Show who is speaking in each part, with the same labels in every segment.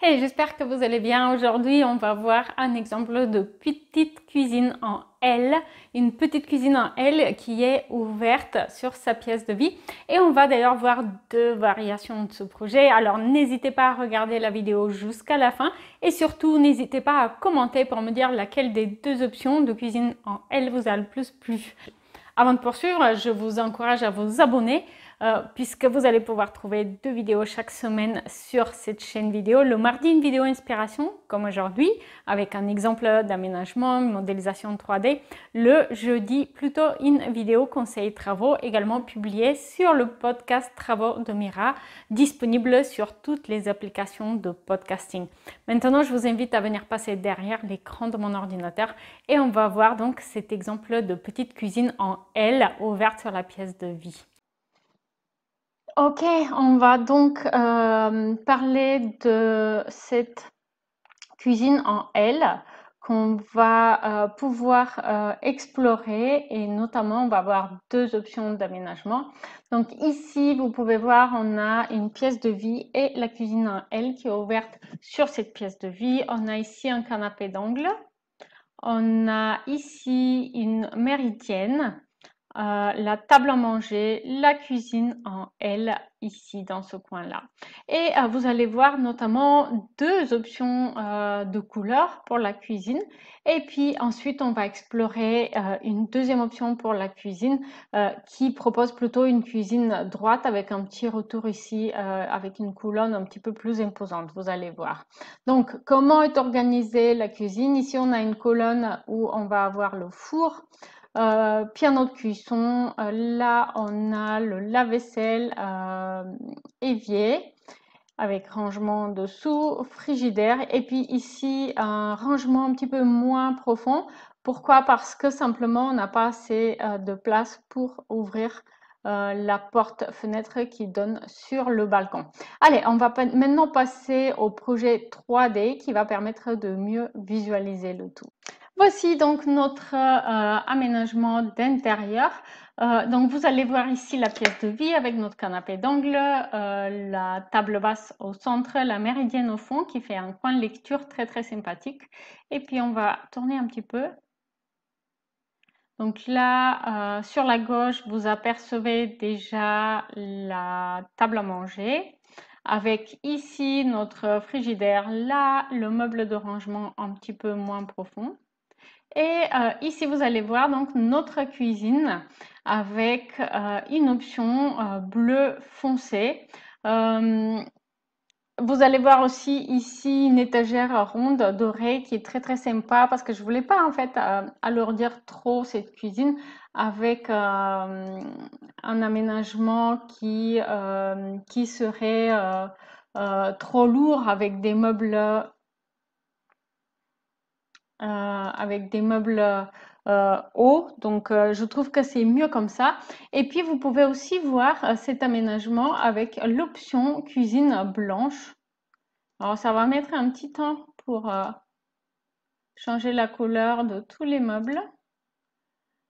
Speaker 1: Hey, j'espère que vous allez bien. Aujourd'hui, on va voir un exemple de petite cuisine en L, une petite cuisine en L qui est ouverte sur sa pièce de vie. Et on va d'ailleurs voir deux variations de ce projet. Alors, n'hésitez pas à regarder la vidéo jusqu'à la fin et surtout, n'hésitez pas à commenter pour me dire laquelle des deux options de cuisine en L vous a le plus plu. Avant de poursuivre, je vous encourage à vous abonner puisque vous allez pouvoir trouver deux vidéos chaque semaine sur cette chaîne vidéo. Le mardi, une vidéo inspiration, comme aujourd'hui, avec un exemple d'aménagement, une modélisation 3D. Le jeudi, plutôt une vidéo conseil travaux, également publiée sur le podcast Travaux de Mira, disponible sur toutes les applications de podcasting. Maintenant, je vous invite à venir passer derrière l'écran de mon ordinateur et on va voir donc cet exemple de petite cuisine en L ouverte sur la pièce de vie. Ok, on va donc parler de cette cuisine en L qu'on va pouvoir explorer et notamment on va avoir deux options d'aménagement. Donc ici, vous pouvez voir, on a une pièce de vie et la cuisine en L qui est ouverte sur cette pièce de vie. On a ici un canapé d'angle. On a ici une méridienne, la table à manger, la cuisine en L ici dans ce coin-là. Et vous allez voir notamment deux options de couleurs pour la cuisine. Et puis ensuite, on va explorer une deuxième option pour la cuisine qui propose plutôt une cuisine droite avec un petit retour ici avec une colonne un petit peu plus imposante, vous allez voir. Donc, comment est organisée la cuisine? Ici, on a une colonne où on va avoir le four, piano de cuisson. Là, on a le lave-vaisselle, évier avec rangement dessous, frigidaire. Et puis ici, un rangement un petit peu moins profond. Pourquoi? Parce que simplement, on n'a pas assez de place pour ouvrir la porte-fenêtre qui donne sur le balcon. Allez, on va maintenant passer au projet 3D qui va permettre de mieux visualiser le tout. Voici donc notre aménagement d'intérieur. Donc vous allez voir ici la pièce de vie avec notre canapé d'angle, la table basse au centre, la méridienne au fond qui fait un coin de lecture très sympathique. Et puis on va tourner un petit peu. Donc là, sur la gauche, vous apercevez déjà la table à manger avec ici notre frigidaire, là le meuble de rangement un petit peu moins profond. Et ici, vous allez voir donc notre cuisine avec une option bleu foncé. Vous allez voir aussi ici une étagère ronde dorée qui est très sympa parce que je voulais pas en fait alourdir trop cette cuisine avec un aménagement qui serait trop lourd avec des meubles hauts. Donc, je trouve que c'est mieux comme ça. Et puis, vous pouvez aussi voir cet aménagement avec l'option cuisine blanche. Alors, ça va mettre un petit temps pour changer la couleur de tous les meubles.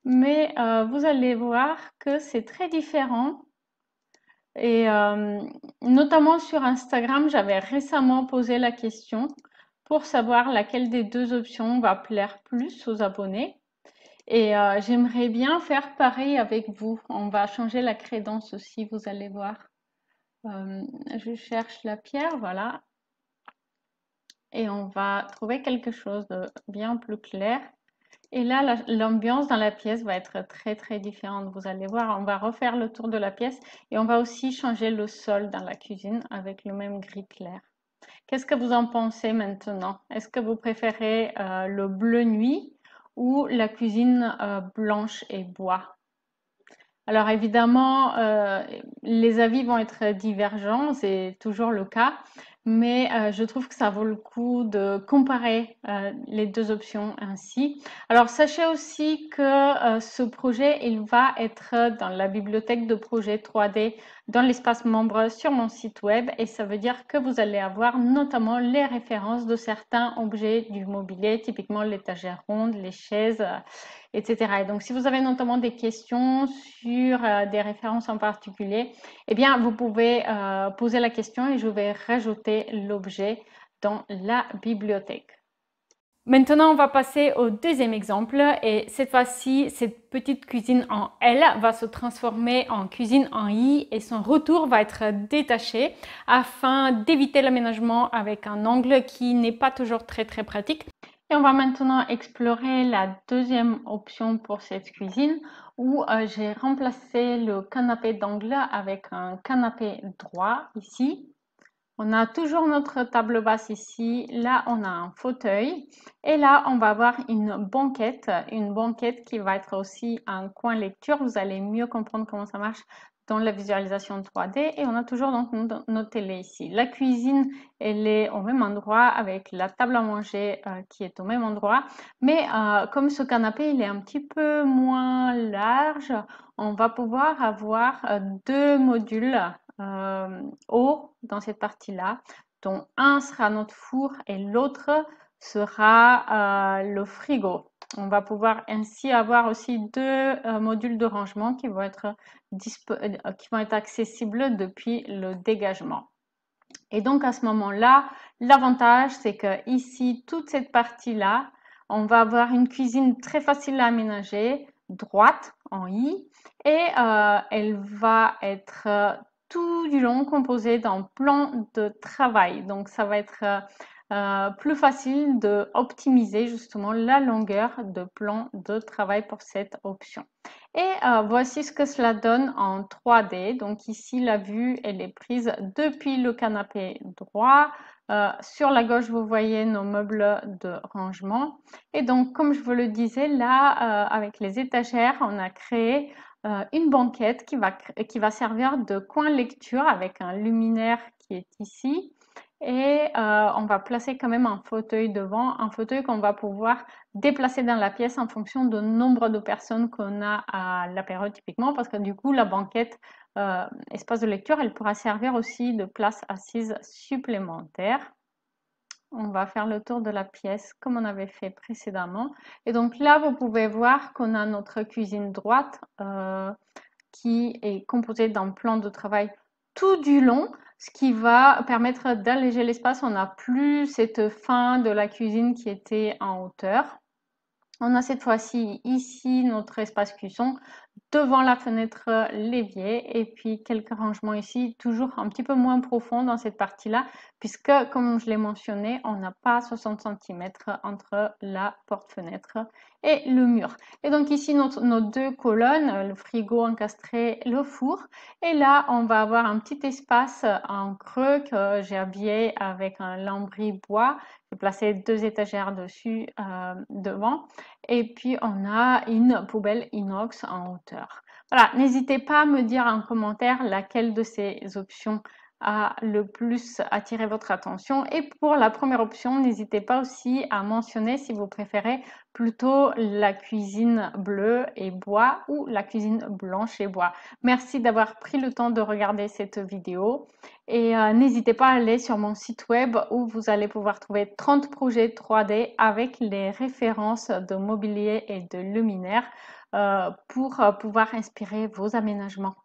Speaker 1: Mais vous allez voir que c'est très différent. Et notamment sur Instagram, j'avais récemment posé la question pour savoir laquelle des deux options va plaire plus aux abonnés. Et j'aimerais bien faire pareil avec vous. On va changer la crédence aussi, vous allez voir. Je cherche la pierre, voilà. Et on va trouver quelque chose de bien plus clair. Et là, l'ambiance dans la pièce va être très différente. Vous allez voir, on va refaire le tour de la pièce et on va aussi changer le sol dans la cuisine avec le même gris clair. Qu'est-ce que vous en pensez maintenant? Est-ce que vous préférez le bleu nuit ou la cuisine blanche et bois? Alors évidemment, les avis vont être divergents, c'est toujours le cas, mais je trouve que ça vaut le coup de comparer les deux options ainsi. Alors sachez aussi que ce projet, il va être dans la bibliothèque de projets 3D dans l'espace membre sur mon site web et ça veut dire que vous allez avoir notamment les références de certains objets du mobilier, typiquement l'étagère ronde, les chaises, etc. Et donc, si vous avez notamment des questions sur des références en particulier, eh bien, vous pouvez poser la question et je vais rajouter l'objet dans la bibliothèque. Maintenant, on va passer au deuxième exemple et cette fois-ci, cette petite cuisine en L va se transformer en cuisine en I et son retour va être détaché afin d'éviter l'aménagement avec un angle qui n'est pas toujours très pratique. Et on va maintenant explorer la deuxième option pour cette cuisine où j'ai remplacé le canapé d'angle avec un canapé droit ici. On a toujours notre table basse ici, là on a un fauteuil et là on va avoir une banquette qui va être aussi un coin lecture. Vous allez mieux comprendre comment ça marche dans la visualisation 3D et on a toujours donc notre télé ici. La cuisine elle est au même endroit avec la table à manger qui est au même endroit, mais comme ce canapé il est un petit peu moins large, on va pouvoir avoir deux modules haut dans cette partie-là, dont un sera notre four et l'autre sera le frigo. On va pouvoir ainsi avoir aussi deux modules de rangement qui vont être accessibles depuis le dégagement. Et donc à ce moment-là, l'avantage c'est que ici, toute cette partie-là, on va avoir une cuisine très facile à aménager, droite en I, et elle va être tout du long composée d'un plan de travail. Donc ça va être plus facile d'optimiser justement la longueur de plan de travail pour cette option. Et voici ce que cela donne en 3D. Donc ici, la vue, elle est prise depuis le canapé droit. Sur la gauche, vous voyez nos meubles de rangement. Et donc, comme je vous le disais, là, avec les étagères, on a créé une banquette qui va servir de coin lecture avec un luminaire qui est ici. Et on va placer quand même un fauteuil devant, un fauteuil qu'on va pouvoir déplacer dans la pièce en fonction du nombre de personnes qu'on a à l'apéro typiquement, parce que du coup la banquette espace de lecture, elle pourra servir aussi de place assise supplémentaire. On va faire le tour de la pièce comme on avait fait précédemment. Et donc là, vous pouvez voir qu'on a notre cuisine droite qui est composée d'un plan de travail tout du long, ce qui va permettre d'alléger l'espace. On n'a plus cette fin de la cuisine qui était en hauteur. On a cette fois-ci ici notre espace cuisson devant la fenêtre l'évier et puis quelques rangements ici, toujours un petit peu moins profond dans cette partie-là puisque comme je l'ai mentionné, on n'a pas 60 cm entre la porte-fenêtre et le mur. Et donc ici nos deux colonnes, le frigo encastré, le four, et là on va avoir un petit espace en creux que j'ai habillé avec un lambris bois. J'ai placé deux étagères dessus devant. Et puis, on a une poubelle inox en hauteur. Voilà, n'hésitez pas à me dire en commentaire laquelle de ces options a le plus attiré votre attention. Et pour la première option, n'hésitez pas aussi à mentionner si vous préférez plutôt la cuisine bleue et bois ou la cuisine blanche et bois. Merci d'avoir pris le temps de regarder cette vidéo. Et n'hésitez pas à aller sur mon site web où vous allez pouvoir trouver 30 projets 3D avec les références de mobilier et de luminaires pour pouvoir inspirer vos aménagements.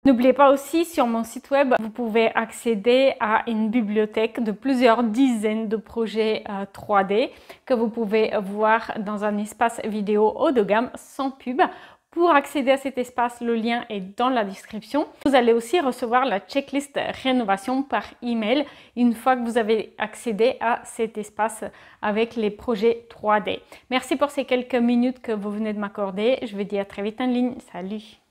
Speaker 1: N'oubliez pas aussi, sur mon site web, vous pouvez accéder à une bibliothèque de plusieurs dizaines de projets 3D que vous pouvez voir dans un espace vidéo haut de gamme sans pub. Pour accéder à cet espace, le lien est dans la description. Vous allez aussi recevoir la checklist rénovation par email une fois que vous avez accédé à cet espace avec les projets 3D. Merci pour ces quelques minutes que vous venez de m'accorder. Je vous dis à très vite en ligne. Salut!